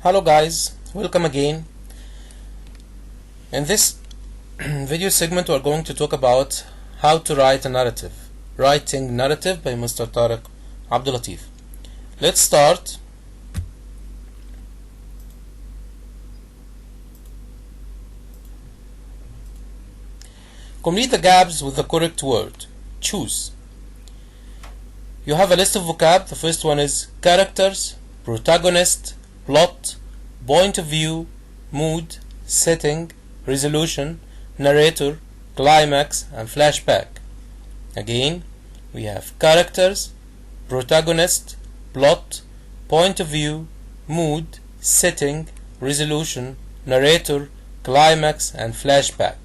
Hello guys, welcome again. In this video segment we are going to talk about how to write a narrative. Writing narrative by Mr. Tarek Abdul Latif. Let's start. Complete the gaps with the correct word. Choose. You have a list of vocab. The first one is characters, protagonist, plot, point of view, mood, setting, resolution, narrator, climax, and flashback. Again, we have characters, protagonist, plot, point of view, mood, setting, resolution, narrator, climax, and flashback.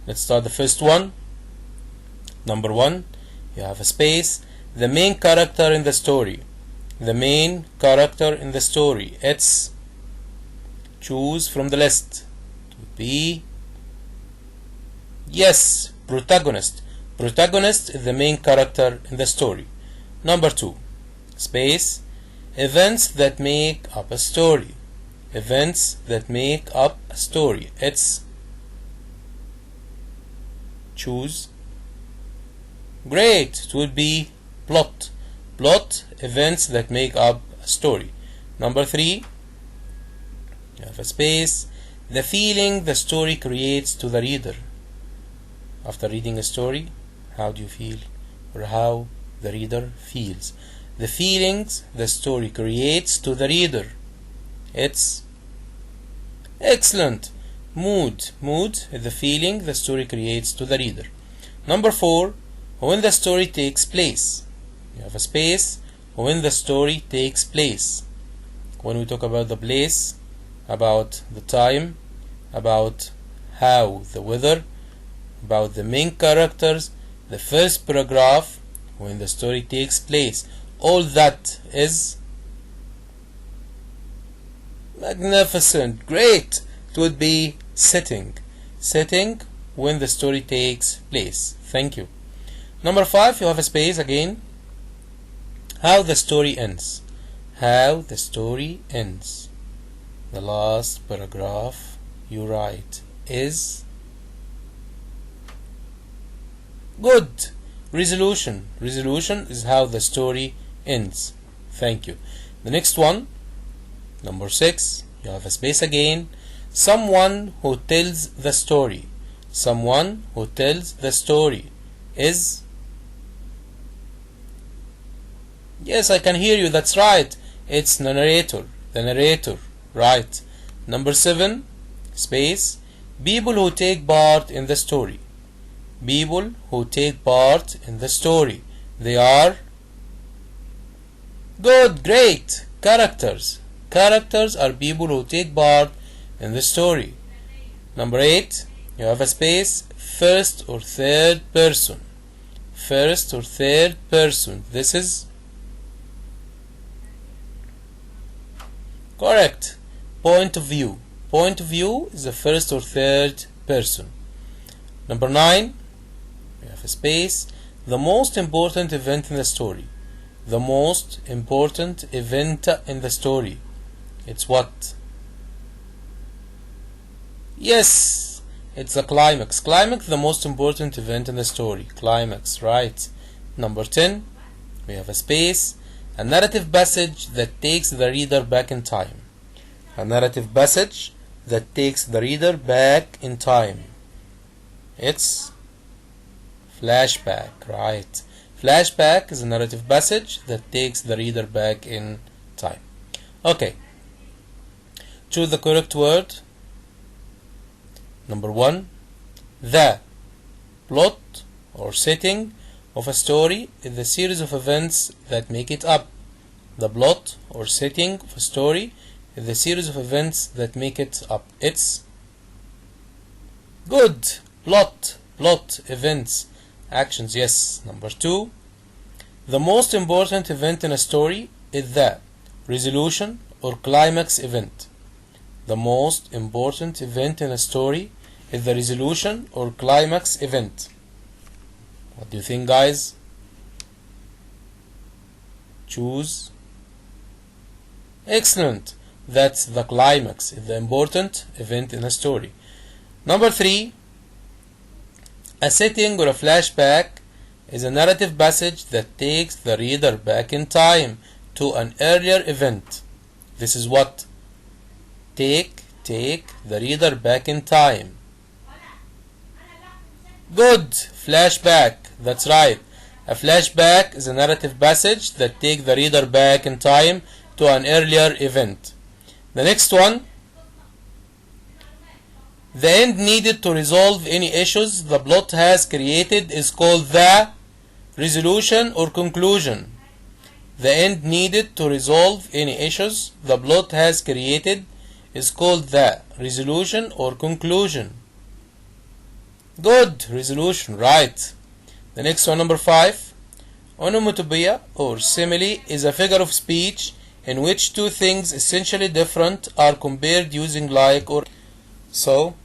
Let's start the first one. Number 1, you have a space. The main character in the story. The main character in the story. It's choose from the list. To be yes, protagonist. Protagonist is the main character in the story. Number 2, space. Events that make up a story. Events that make up a story. It's choose. Great. It would be plot. Plot, events that make up a story. Number 3, you have a space. The feeling the story creates to the reader. After reading a story, how do you feel? Or how the reader feels. The feelings the story creates to the reader. It's excellent. Mood. Mood is the feeling the story creates to the reader. Number 4, when the story takes place. You have a space. When the story takes place. When we talk about the place, about the time, about how the weather, about the main characters, the first paragraph, when the story takes place, all that is magnificent. Great. It would be setting. Setting when the story takes place. Thank you. Number 5, you have a space again. How the story ends. How the story ends. The last paragraph you write is good. Resolution. Resolution is how the story ends. Thank you. The next one, number 6, you have a space again. Someone who tells the story. Someone who tells the story is yes, I can hear you. That's right. It's the narrator. The narrator. Right. Number 7, space. People who take part in the story. People who take part in the story. They are good. Great. Characters. Characters are people who take part in the story. Number 8, you have a space. First or third person. First or third person. This is correct. Point of view. Point of view is the first or third person. Number 9, we have a space. The most important event in the story. The most important event in the story. It's what? Yes, it's the climax. Climax, the most important event in the story. Climax, right. Number 10, we have a space. A narrative passage that takes the reader back in time. A narrative passage that takes the reader back in time. It's flashback, right. Flashback is a narrative passage that takes the reader back in time. Okay. Choose the correct word. Number 1, the plot or setting of a story is the series of events that make it up. The plot or setting of a story is the series of events that make it up. It's good. Plot, events, actions. Yes. Number 2, the most important event in a story is the resolution or climax event. The most important event in a story is the resolution or climax event. What do you think, guys? Choose. Excellent. That's the climax, the important event in a story. Number 3, a setting or a flashback is a narrative passage that takes the reader back in time to an earlier event. This is what? Take the reader back in time. Good! Flashback. That's right. A flashback is a narrative passage that takes the reader back in time to an earlier event. The next one, the end needed to resolve any issues the plot has created is called the resolution or conclusion. The end needed to resolve any issues the plot has created is called the resolution or conclusion. Good, resolution, right. The next one, number 5. Onomatopoeia or simile is a figure of speech in which two things essentially different are compared using like or. So,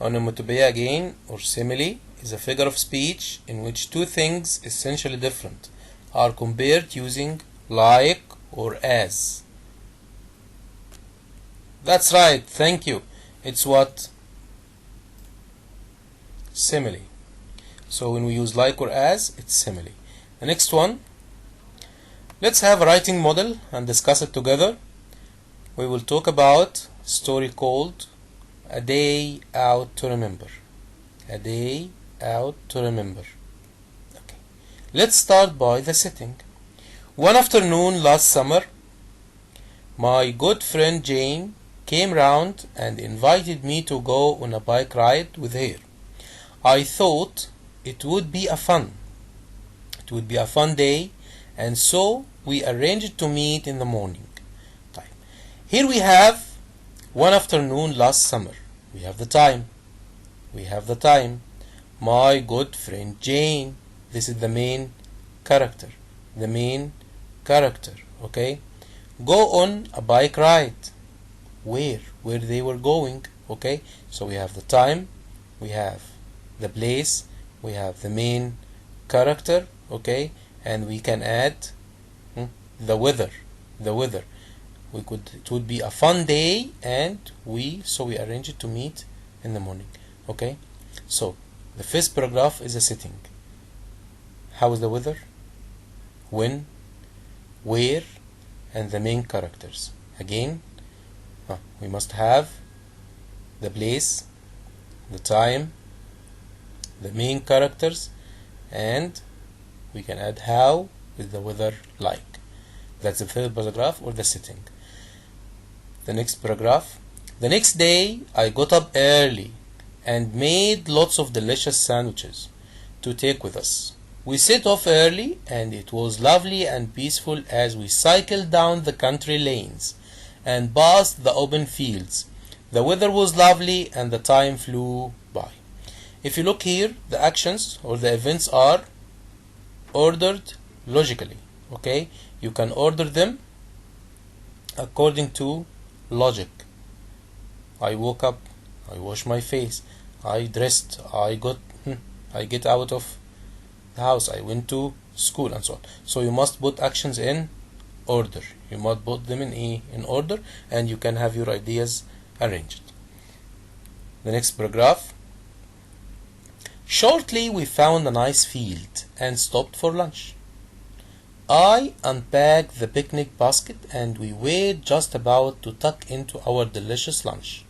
onomatopoeia again or simile is a figure of speech in which two things essentially different are compared using like or as. That's right, thank you. It's what? Simile. So when we use like or as, it's simile. The next one, let's have a writing model and discuss it together. We will talk about a story called A Day Out to Remember. A Day Out to Remember. Okay. Let's start by the setting. One afternoon last summer, my good friend Jane came round and invited me to go on a bike ride with her. I thought it would be a fun day, and so we arranged to meet in the morning. Here we have one afternoon last summer. We have the time. My good friend Jane. This is the main character. Okay? Go on a bike ride. Where they were going. Okay? So we have the time. We have the place. We have the main character. Okay? And we can add the weather. It would be a fun day, and so we arranged to meet in the morning. Okay? So the first paragraph is a setting. How is the weather? When? Where? And the main characters. Again, we must have the place, the time, the main characters, and we can add how is the weather like. That's the third paragraph or the setting. The next paragraph. The next day I got up early and made lots of delicious sandwiches to take with us. We set off early, and it was lovely and peaceful as we cycled down the country lanes and past the open fields. The weather was lovely and the time flew by. If you look here, the actions or the events are ordered logically. Okay? You can order them according to logic. I woke up, I washed my face, I dressed, I get out of the house, I went to school, and so on. So you must put actions in order. You must put them in order, and you can have your ideas arranged. The next paragraph. Shortly we found a nice field and stopped for lunch. I unpacked the picnic basket and we were just about to tuck into our delicious lunch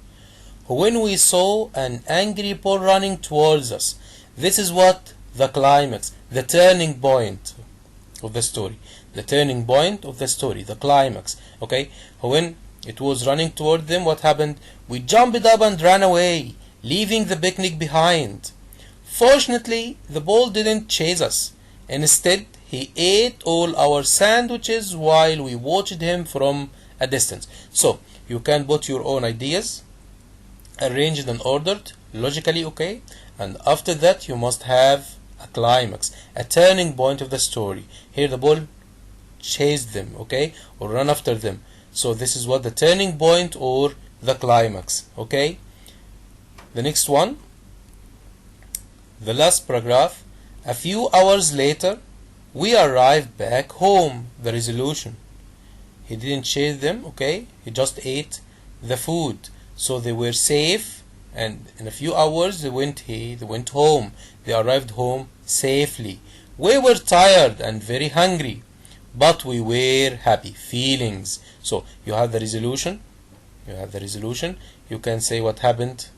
when we saw an angry bull running towards us. This is what? The climax, the turning point of the story. The turning point of the story, the climax. Okay? When it was running toward them, what happened? We jumped up and ran away, leaving the picnic behind. Fortunately, the bull didn't chase us. Instead, he ate all our sandwiches while we watched him from a distance. So, you can put your own ideas, arranged and ordered, logically, okay? And after that, you must have a climax, a turning point of the story. Here the bull chased them, okay? Or run after them. So this is what the turning point or the climax, okay? The next one, the last paragraph. A few hours later, we arrived back home. The resolution. he didn't chase them, okay, he just ate the food, so they were safe, and in a few hours they went home. They arrived home safely. We were tired and very hungry, but we were happy. Feelings. So you have the resolution, you can say what happened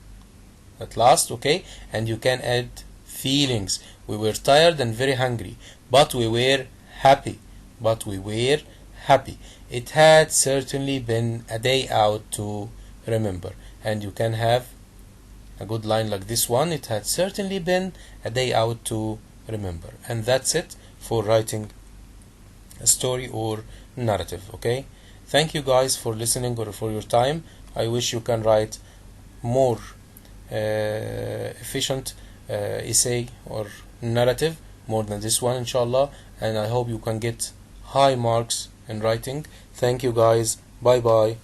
at last, okay, and you can add feelings. We were tired and very hungry, but we were happy. It had certainly been a day out to remember. And you can have a good line like this one: it had certainly been a day out to remember. And that's it for writing a story or narrative, okay? Thank you guys for listening or for your time. I wish you can write more efficient essay or narrative more than this one, inshallah, and I hope you can get high marks in writing. Thank you guys. Bye bye.